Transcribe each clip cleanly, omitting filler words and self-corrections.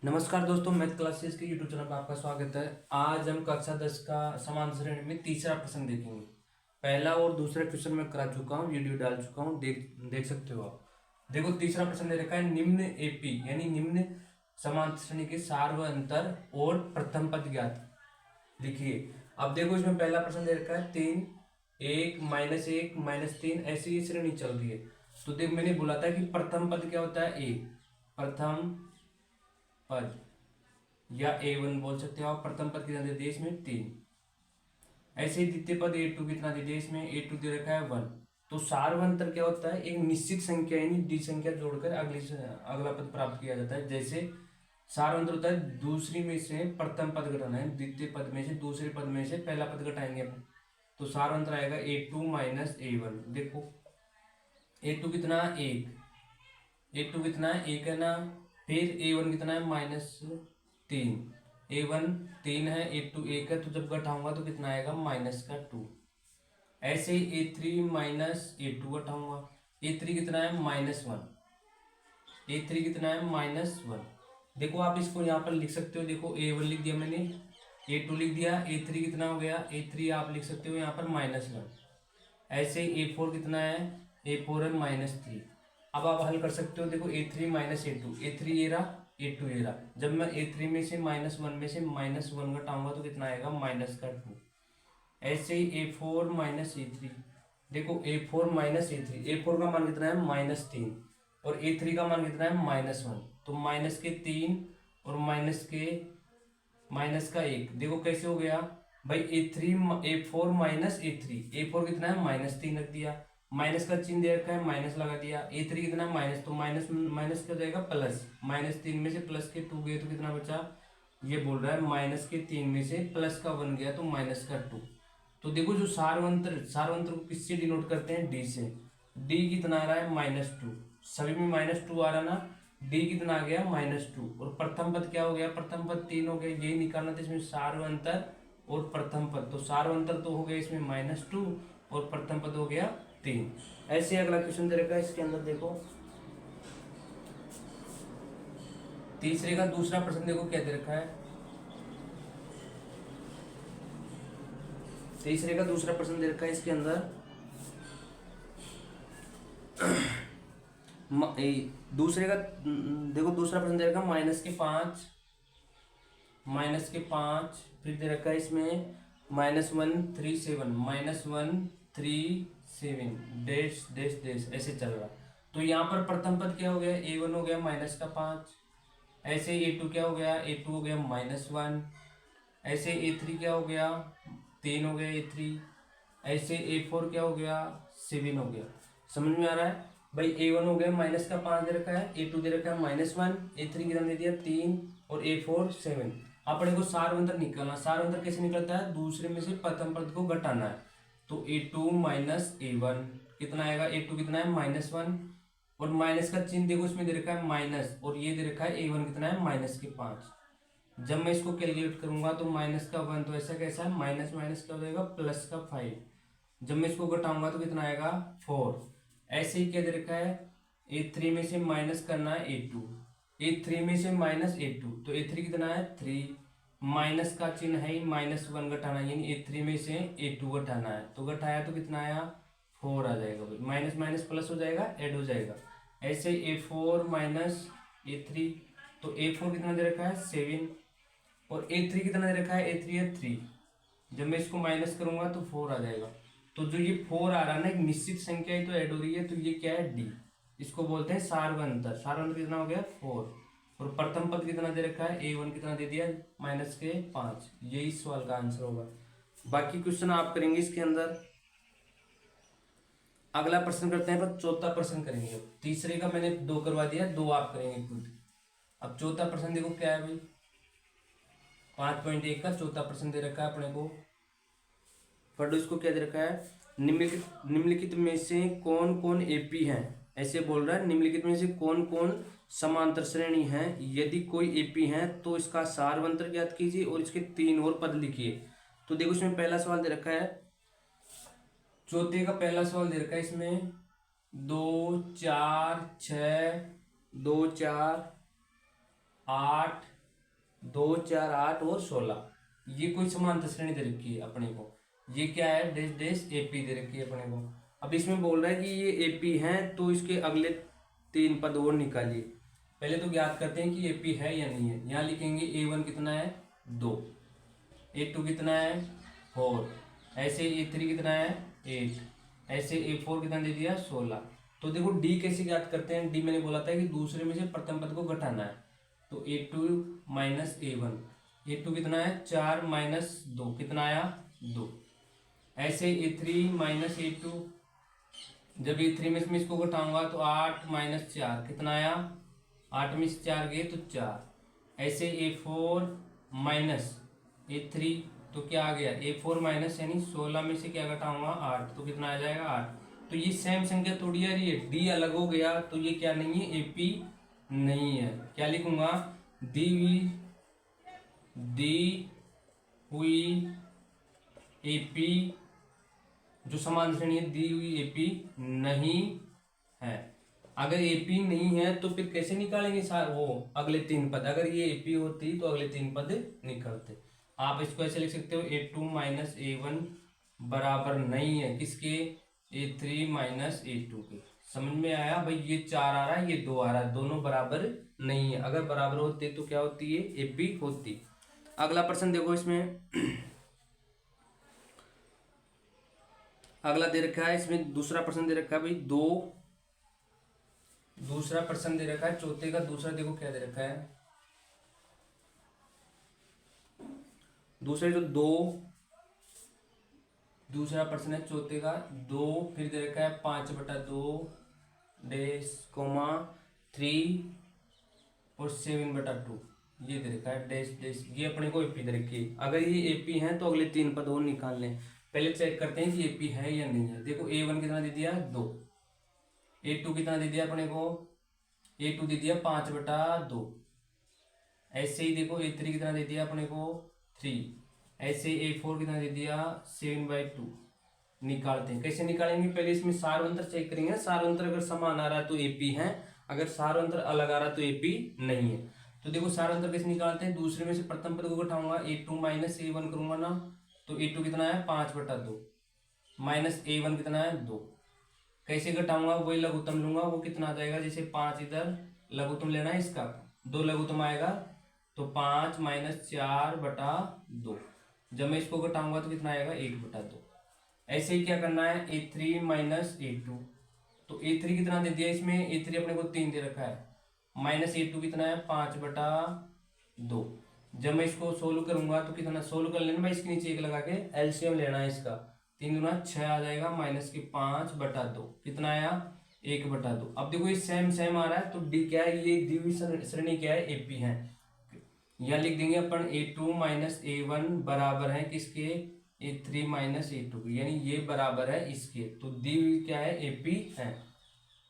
नमस्कार दोस्तों, math classes के यूट्यूब चैनल पर आपका स्वागत है। आज हम कक्षा 10 का समांतर श्रेणी में तीसरा प्रश्न देखेंगे। पहला और दूसरा क्वेश्चन मैं करा चुका हूँ, वीडियो डाल चुका हूँ, देख देख सकते हो आप। देखो तीसरा प्रश्न दे रखा है, निम्न एपी यानी निम्न समांतर श्रेणी के सार व अंतर और प्रथम पद ज्ञात लिखिए। अब देखो इसमें पहला प्रश्न दे रखा है 3, 1, -1, -3 ऐसी ये श्रेणी चल रही है। तो देख मैंने बोला था कि प्रथम पद क्या होता है, ए प्रथम पद या A1 बोल सकते हो आप। प्रथम पद कितना दे दिया इसमें 3। ऐसे ही द्वितीय पद A2 कितना दे दिया इसमें, A2 दे रखा है 1। तो सार्वंतर क्या होता है, एक निश्चित संख्या यानी डी संख्या जोड़कर अगला पद प्राप्त किया जाता है। जैसे सार्वंतर होता है दूसरी में से प्रथम पद घटाना है, द्वितीय पद में से दूसरे पद में से पहला पद घटाएंगे अपन। तो सार्वंतर आएगा A2 - A1। देखो A2 कितना, 1, A2 कितना है 1 है ना। फिर A1 कितना है -3, A1 3 है, A2 1 है, तो जब घटाऊंगा तो कितना आएगा -2। ऐसे ही A3 -A2 घटाऊंगा, A3 कितना है -1, A3 कितना है -1। देखो आप इसको यहाँ पर लिख सकते हो। देखो A1 लिख दिया मैंने, A2 लिख दिया, A3 कितना हो गया, A3 आप लिख सकते हो यहाँ पर -1। ऐसे ही A4 कितना है, A4 है -3। अब आप हल कर सकते हो। देखो A3 -A2, A3 ये रहा, A2 ये रहा। जब मैं A3 में से -1 में से -1 घटाऊंगा तो कितना आएगा -2। ऐसे ही A4 -A3। देखो A4 -A3, A4 का मान कितना है -3 और A3 का मान कितना है -1। तो -3 और -1। देखो कैसे हो गया भाई, A4 -A3, A4 कितना है -3 रख दिया, माइनस का चिन्ह दे रखा है माइनस लगा दिया। A3 कितना माइनस, तो माइनस माइनस क्या हो जाएगा प्लस। -3 में से प्लस के 2 गए तो कितना बचा, ये बोल रहा है -3 में से प्लस का 1 गया तो -2। तो देखो जो सार्वंतर सार्वंतर को किससे डिनोट करते हैं, डी से। डी कितना आ रहा है -2, सभी में -2 आ रहा ना। डी कितना आ गया -2। और प्रथम पद क्या हो गया, प्रथम पद 3 हो गया, यही निकालना था इसमें सार्वंतर और प्रथम पद। तो सार्वंतर तो हो गया इसमें -2 और प्रथम पद हो गया 3। ऐसे अगला क्वेश्चन दे रखा है, इसके अंदर देखो तीसरे का दूसरा प्रश्न देखो क्या दे रखा है। तीसरे का दूसरा प्रश्न दे रखा है, इसके अंदर दूसरे का देखो दूसरा प्रश्न दे रखा है -5, फिर दे रखा है इसमें -137, -137 डैश डैश डैश ऐसे चल रहा। तो यहाँ पर प्रथम पद क्या हो गया, A1 हो गया -5। ऐसे A2 क्या हो गया, A2 हो गया -1। ऐसे A3 क्या हो गया, 3 हो गया A3। ऐसे A4 क्या हो गया, 7 हो गया। समझ में आ रहा है भाई। A1 हो गया -5 दे रखा है, A2 दे रखा है -1, A3 कितना दे दिया 3 और A4 7। अपने को सार्वंतर निकालना। सार्वंतर कैसे निकलता है, दूसरे में से प्रथम पद को घटाना है। तो A2 -A1 कितना आएगा, A2 कितना है -1 और माइनस का चिन्ह देखो इसमें दे रखा है माइनस, और ये दे रखा है A1 कितना है -5। जब मैं इसको कैलकुलेट करूंगा तो -1 तो ऐसा कैसा है, माइनस माइनस क्या हो जाएगा +5। जब मैं इसको घटाऊंगा तो कितना आएगा 4। ऐसे ही क्या दे रखा है, A3 में से माइनस करना है A2, A3 में से -A2, तो A3 कितना है 3। माइनस का चिन्ह है -1 घटाना, यानी A3 में से A2 घटाना है। तो घटाया तो कितना आया 4 आ जाएगा भाई। माइनस माइनस प्लस हो जाएगा, ऐड हो जाएगा। ऐसे A4 -A3, तो A4 कितना दे रखा है 7 और A3 कितना दे रखा है, A3 है 3। जब मैं इसको माइनस करूंगा तो 4 आ जाएगा। तो जो ये 4 आ रहा है ना, एक निश्चित संख्या ही तो ऐड हो रही है, तो ये क्या है डी। इसको बोलते हैं सार्वंतर। सार्वंतर कितना हो गया 4। और प्रथम पद कितना दे रखा है, A1 कितना दे दिया -5। यही इस सवाल का आंसर होगा। बाकी क्वेश्चन आप करेंगे इसके अंदर। अगला प्रश्न करते हैं, पर चौथा प्रश्न करेंगे। तीसरे का मैंने 2 करवा दिया, 2 आप करेंगे खुद। अब चौथा प्रश्न देखो क्या है भाई, 5.1 का चौथा प्रश्न दे रखा है अपने को। पढ़ो इसको, क्या दे रखा है, निम्नलिखित में से कौन कौन एपी हैं। ऐसे बोल रहा है, निम्नलिखित में से कौन कौन समांतर श्रेणी है, यदि कोई एपी है तो इसका सार्वंतर ज्ञात कीजिए और इसके 3 और पद लिखिए। तो देखो इसमें पहला सवाल दे रखा है, चौथे का पहला सवाल दे रखा है इसमें 2 4 6, 2 4 8, 2 4 8 और 16, ये कोई समांतर श्रेणी दे रखी है अपने को। ये क्या है, डैश डैश एपी दे रखी है अपने को। अब इसमें बोल रहा है कि ये एपी है तो इसके अगले 3 पद और निकालिए। पहले तो ज्ञात करते हैं कि एपी है या नहीं है। यहाँ लिखेंगे A1 कितना है 2, A2 कितना है 4, ऐसे A3 कितना है 8, ऐसे A4 कितना दे दिया 16। तो देखो डी कैसे ज्ञात करते हैं। डी मैंने बोला था कि दूसरे में से प्रथम पद को घटाना है। तो A2 माइनस A1, A2 कितना है 4 माइनस 2 कितना आया 2, ऐसे A3 माइनस A2, जब A3 में से इसको घटाऊंगा तो 8 माइनस 4 कितना आया 8 में से 4 गए तो 4, ऐसे A4 माइनस A3 तो क्या आ गया A4 माइनस यानी 16 में से क्या घटाऊंगा 8 तो कितना आ जाएगा 8। तो ये सेम संख्या तोड़ी आ रही है, डी अलग हो गया तो ये क्या नहीं है एपी नहीं है। क्या लिखूंगा दी हुई एपी, जो समान श्रेणी है दी हुई एपी नहीं है। अगर एपी नहीं है तो फिर कैसे निकालेंगे वो अगले 3 पद। अगर ये एपी होती तो अगले 3 पद निकलते। आप इसको ऐसे लिख सकते हो A2 माइनस A1 बराबर नहीं है किसके A3 माइनस A2 के। समझ में आया भाई, ये 4 आ रहा है ये 2 आ रहा है, दोनों बराबर नहीं है। अगर बराबर होते तो क्या होती है एपी होती। अगला प्रश्न देखो इसमें अगला दे रखा है, इसमें दूसरा प्रश्न दे रखा है भाई दूसरा प्रश्न दे रखा है चौथे का दूसरा। देखो क्या दे रखा है, दूसरे जो दूसरा प्रश्न है चौथे का 2, फिर दे रखा है 5/2 डैश कोमा 3 और 7/2, ये दे रखा है डैश डैश। ये अपने को एपी दे रखी है। अगर ये एपी है तो अगले 3 पद और निकाल लें। पहले चेक करते हैं कि एपी है या नहीं है। देखो A1 कितना दे दिया 2, A2 कितना दे दिया अपने को A2 दे दिया 5/2, ऐसे ही देखो A3 कितना दे दिया अपने को 3, ऐसे A4 कितना दे दिया 7/2। निकालते हैं, कैसे निकालेंगे पहले इसमें सार अंतर चेक करेंगे। सार अंतर अगर समान आ रहा है तो एपी है, अगर सार अंतर अलग आ रहा है तो एपी नहीं है। तो देखो सार अंतर कैसे निकालते हैं, दूसरे में से प्रथम पद को घटाऊंगा A2 माइनस A1 करूंगा ना, तो A2 कितना है 5/2 माइनस A1 कितना है 2। कैसे घटाऊंगा वही लघुत्तम लूंगा, वो कितना आ जाएगा, जैसे 5 इधर लघुत्तम लेना है इसका 2 लघुत्तम आएगा तो 5 माइनस 4/2। जब मैं इसको घटाऊंगा तो कितना आएगा 1/2। ऐसे ही क्या करना है A3 माइनस A2, तो A3 कितना दे दिया इसमें, A3 अपने को 3 दे रखा है, माइनस A2 कितना है 5/2। जब मैं इसको सोल्व करूंगा तो कितना सोल्व कर लेना भाई, इसके नीचे 1 लगा के एलसीएम लेना है इसका, 3 दूना 6 आ जाएगा माइनस के 5/2 कितना आया 1/2। अब देखो ये सेम सेम आ रहा है तो डी क्या है, ये दी हुई श्रेणी क्या है एपी है। यहाँ लिख देंगे अपन A2 माइनस A1 बराबर है किसके A3 माइनस A2 के, यानी ये बराबर है इसके। तो दी हुई क्या है एपी है,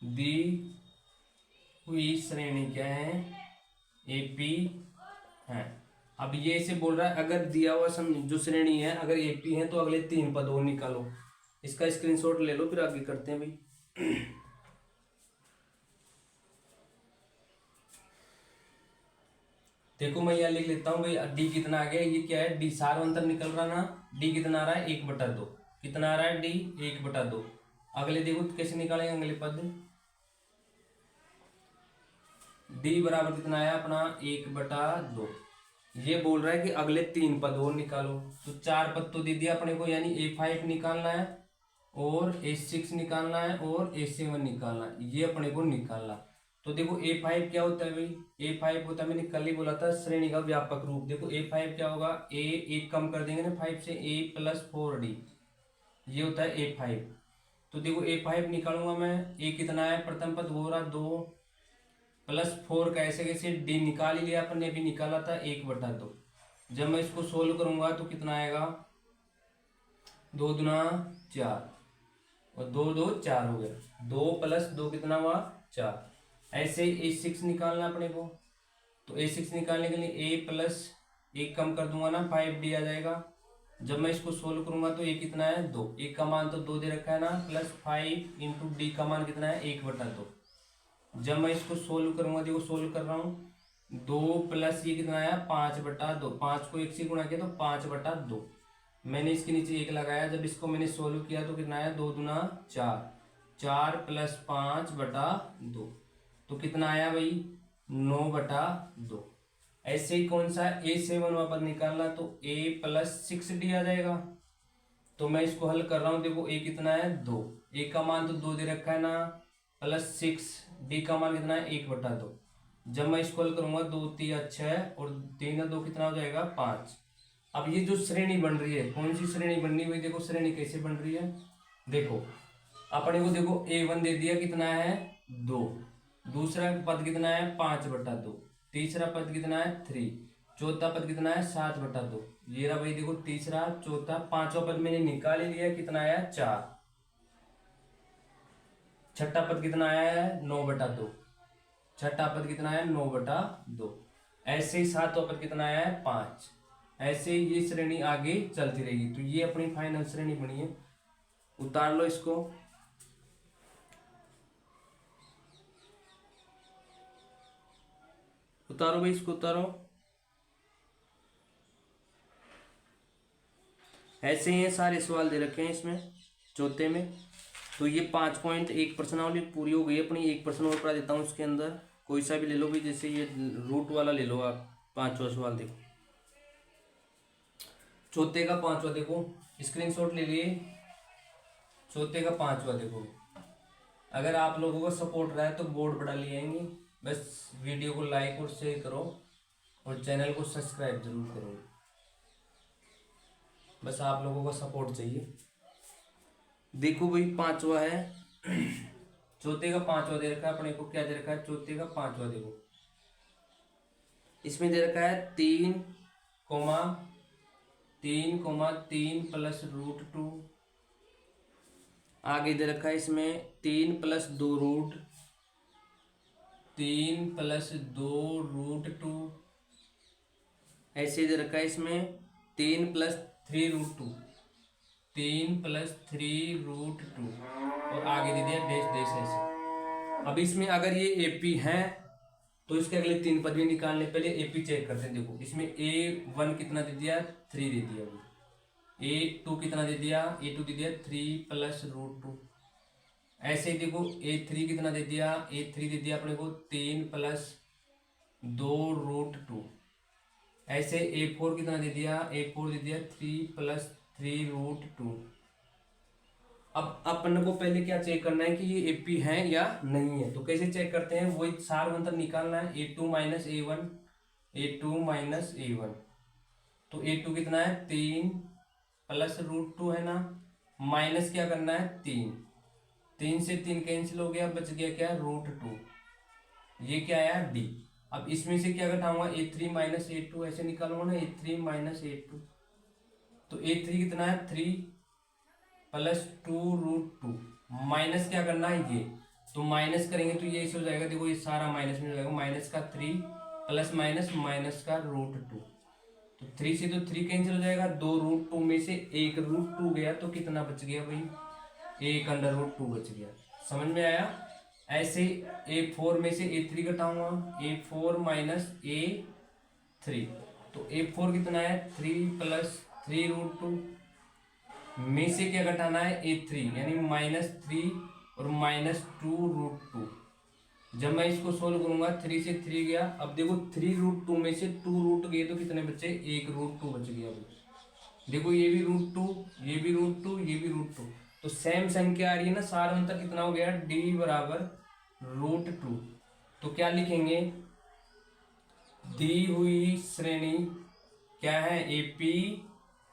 दी हुई श्रेणी क्या है एपी है। अब ये इसे बोल रहा है अगर दिया हुआ जो श्रेणी है अगर एपी है तो अगले 3 पद और निकालो। इसका स्क्रीनशॉट ले लो फिर आगे करते हैं भाई। देखो मैं यहाँ लिख लेता हूँ भाई, डी कितना आ गया, ये क्या है डी सार अंतर निकल रहा ना, डी कितना आ रहा है 1/2, कितना आ रहा है डी 1/2। अगले देखो कैसे निकालेंगे अगले पद, डी बराबर कितना आया अपना 1/2। ये बोल रहा है कि अगले 3 पद और निकालो। तो 4 पद तो दे दिया अपने को, यानी A5 निकालना है और A6 निकालना है और A7 निकालना है, ये अपने को निकालना। तो देखो A5 क्या होता है भाई, A5 होता है, मैंने कल ही बोला था श्रेणी का व्यापक रूप। देखो A5 क्या होगा, A एक कम कर देंगे ना 5 से, A + 4D, ये होता है A5। तो देखो A5 निकालूंगा मैं, A कितना है प्रथम पद हो रहा 2 + 4 कैसे कैसे डी निकाल ही लिया अपन ने, भी निकाला था 1/2। जब मैं इसको सोल्व करूंगा तो कितना आएगा 2 दूना 4 और 2 2 4 हो गया, 2 + 2 कितना हुआ 4। ऐसे A6 निकालना अपने को, तो A6 निकालने के लिए A + 1 कम कर दूंगा ना 5D आ जाएगा। जब मैं इसको सोल्व करूंगा तो A कितना है 2, A का मान तो 2 दे रखा है ना, +5 × D का मान कितना है 1/2। जब मैं इसको सोल्व करूंगा, देखो सोल्व कर रहा हूँ 2 प्लस ये कितना आया 5/2, 5 को 1 से गुणा किया तो 5/2। मैंने इसके नीचे 1 लगाया, जब इसको मैंने सोल्व किया तो कितना आया 2 दूना 4, 4 + 5/2 तो कितना आया भाई 9/2। ऐसे ही कौन सा A7 वहां पर निकालना तो A + 6D आ जाएगा। तो मैं इसको हल कर रहा हूँ, देखो A कितना है 2, A का मान तो 2 दे रखा है ना, +6 D का मान कितना है 1/2। जब मैं इसको हल करूंगा 2 3 6 और 3 2 कितना हो जाएगा 5। अब ये जो श्रेणी बन रही है, कौन सी श्रेणी बननी हुई, देखो श्रेणी कैसे बन रही है। देखो अपने को देखो A1 दे दिया कितना है 2, दूसरा पद कितना है 5/2, तीसरा पद कितना है 3, चौथा पद कितना है 7/2। ये रहा भाई देखो तीसरा चौथा पांचवा पद मैंने निकाल ही लिया, कितना आया 4। छठा पद कितना आया है 9/2, छठा पद कितना है 9/2। ऐसे ही सातवां पद कितना आया है 5। ऐसे ही ये श्रेणी आगे चलती रहेगी। तो ये अपनी फाइनल श्रेणी बनी है। उतार लो इसको। उतारो भाई इसको उतारो। ऐसे ही सारे सवाल दे रखे हैं इसमें चौथे में। तो ये 5 पॉइंट 1 प्रश्नावली पूरी हो गई अपनी। 1 प्रश्न और पढ़ा देता हूँ इसके अंदर, कोई सा भी ले लो भी, जैसे ये रूट वाला ले लो आप। 5वां सवाल देखो, चौथे का 5वां देखो, स्क्रीनशॉट ले लिए। चौथे का 5वां देखो। अगर आप लोगों को सपोर्ट रहा है तो बोर्ड बढ़ा ले आएंगे। बस वीडियो को लाइक और शेयर करो और चैनल को सब्सक्राइब जरूर करो। बस आप लोगों का सपोर्ट चाहिए। देखो भाई 5वां है, चौथे का 5वां दे रखा है अपने को। क्या दे रखा है चौथे का 5वां देखो, इसमें दे रखा है 3, 3 + √2। आगे दे रखा है इसमें 3 + 2 रूट, 3 + 2 √2। ऐसे दे रखा है इसमें 3 + 3 √2, 3 + 3 √2 और आगे दे दिया डैश डैश ऐसे। अब इसमें अगर ये एपी है तो इसके अगले 3 पद भी निकालने। पहले एपी चेक करते हैं। देखो इसमें A1 कितना दे दिया 3 दे दिया, A2 कितना दे दिया, A2 दे दिया 3 + √2। ऐसे ही देखो A3 कितना दे दिया, A3 दे दिया अपने को 3 + 2 √2। ऐसे A4 कितना दे दिया, A4 दे दिया 3 + 3 √2। अब अपन को पहले क्या चेक करना है कि ये एपी है या नहीं है। तो कैसे चेक करते हैं, वही सार अंतर निकालना है। A2 - A1, A2 - A1। तो A2 कितना है 3 + √2 है ना, माइनस क्या करना है 3, 3 से 3 कैंसिल हो गया, बच गया क्या √2। ये क्या आया D। अब इसमें से क्या घटाऊंगा A3 - A2, ऐसे निकालूंगा ना A3 - A2। तो A3 कितना है 3 + 2 √2, माइनस क्या करना है ये। तो माइनस करेंगे तो ये ऐसे हो जाएगा, देखो ये सारा माइनस में हो जाएगा, माइनस का 3 प्लस माइनस माइनस का √2। तो 3 से तो 3 कैंसिल हो जाएगा, 2 √2 में से 1 √2 गया तो कितना बच गया भाई 1 √2 बच गया। समझ में आया। ऐसे A4 में से A3 घटाऊंगा, A4 - A3। तो A4 कितना है 3 + 3 √2 में से क्या घटाना है A3 यानी -3 और -2 √2। जब मैं इसको सोल्व करूंगा 3 से 3 गया। अब देखो 3 √2 में से 2 रूट गए तो कितने बचे 1 √2 बच गया। देखो ये भी √2, ये भी √2, ये भी √2। तो सेम संख्या आ रही है ना, सार अंतर कितना हो गया D = √2। तो क्या लिखेंगे, दी हुई श्रेणी क्या है एपी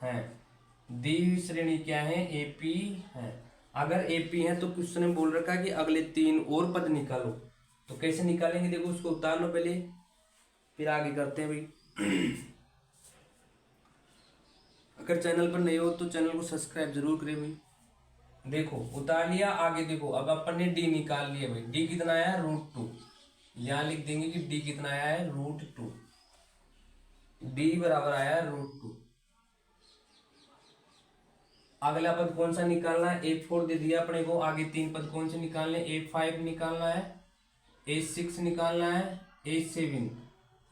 है। दी हुई श्रेणी क्या है एपी है। अगर एपी है तो क्वेश्चन में बोल रखा है कि अगले 3 और पद निकालो। तो कैसे निकालेंगे, देखो उसको उतार लो पहले, फिर आगे करते हैं भाई। अगर चैनल पर नए हो तो चैनल को सब्सक्राइब जरूर करें भाई। देखो उतार लिया, आगे देखो अब अपन ने डी निकाल लिया भाई। डी कितना आया √2, यहां लिख देंगे कि डी कितना आया है √2। डी बराबर आया √2। अगला पद कौन सा निकालना है, A4 दे दिया अपने को। आगे 3 पद कौन से निकालने, A5 निकालना है, A6 निकालना है, A7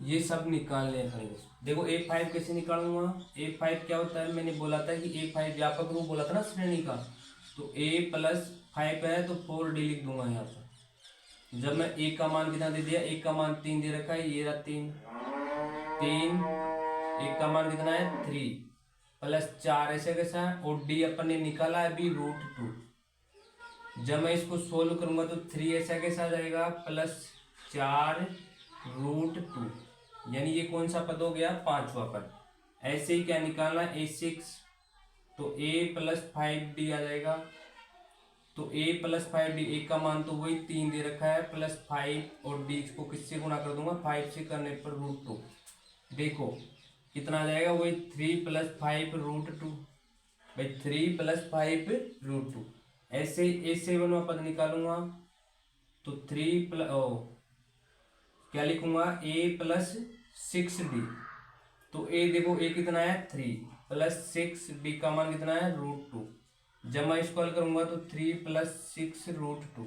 ये सब निकालने हैं। देखो A5 कैसे निकालूंगा। A5 क्या होता है, मैंने बोला था कि A5 व्यापक रूप बोला था ना श्रेणी का। तो A+5 है तो 4D लिख दूंगा यहाँ पर। जब मैं A का मान कितना दे दिया, A का मान 3 दे रखा है, ये रहा 3 3। A का मान कितना है 3 +4 ऐसे कैसा है, और D अपन ने निकाला है अभी √2। जब मैं इसको सोल्व करूंगा तो 3 ऐसा कैसा आ जाएगा, +4 √2, यानी ये कौन सा पद हो गया, पांचवा पद। ऐसे ही क्या निकालना, A6, तो A+5D आ जाएगा। तो A+5D, A का मान तो वही 3 दे रखा है, +5 और D को किससे गुणा कर दूंगा, 5 से करने पर √2। देखो कितना आ जाएगा, वही 3 + 5 √2 भाई, 3 + 5 √2। ऐसे A7 पद निकालूंगा तो 3 क्या लिखूंगा, A+6D। तो देखो A कितना है 3 +6D का मान कितना है √2। जब मैं इसको हल करूंगा तो 3 + 6 √2,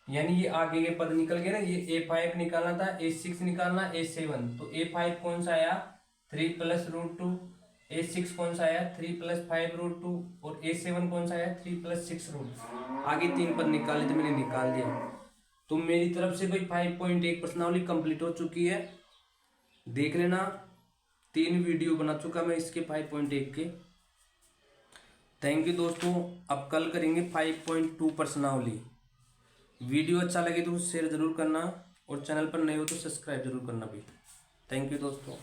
यानी ये आगे के पद निकल गए ना। ये A5 निकालना था, A6 निकालना, A7। तो A5 कौन सा आया, 3 + √2। A6 कौन सा आया, 3 + 5 √2। और A7 कौन सा आया, 3 + 6 √2। आगे 3 पद निकाले तो मैंने निकाल दिया। तो मेरी तरफ से भाई 5.1 प्रश्नावली कंप्लीट हो चुकी है। देख लेना, 3 वीडियो बना चुका मैं इसके 5.1 के। थैंक यू दोस्तों। अब कल करेंगे 5.2 प्रश्नावली। वीडियो अच्छा लगे तो शेयर जरूर करना, और चैनल पर नए हो तो सब्सक्राइब जरूर करना भी। थैंक यू दोस्तों।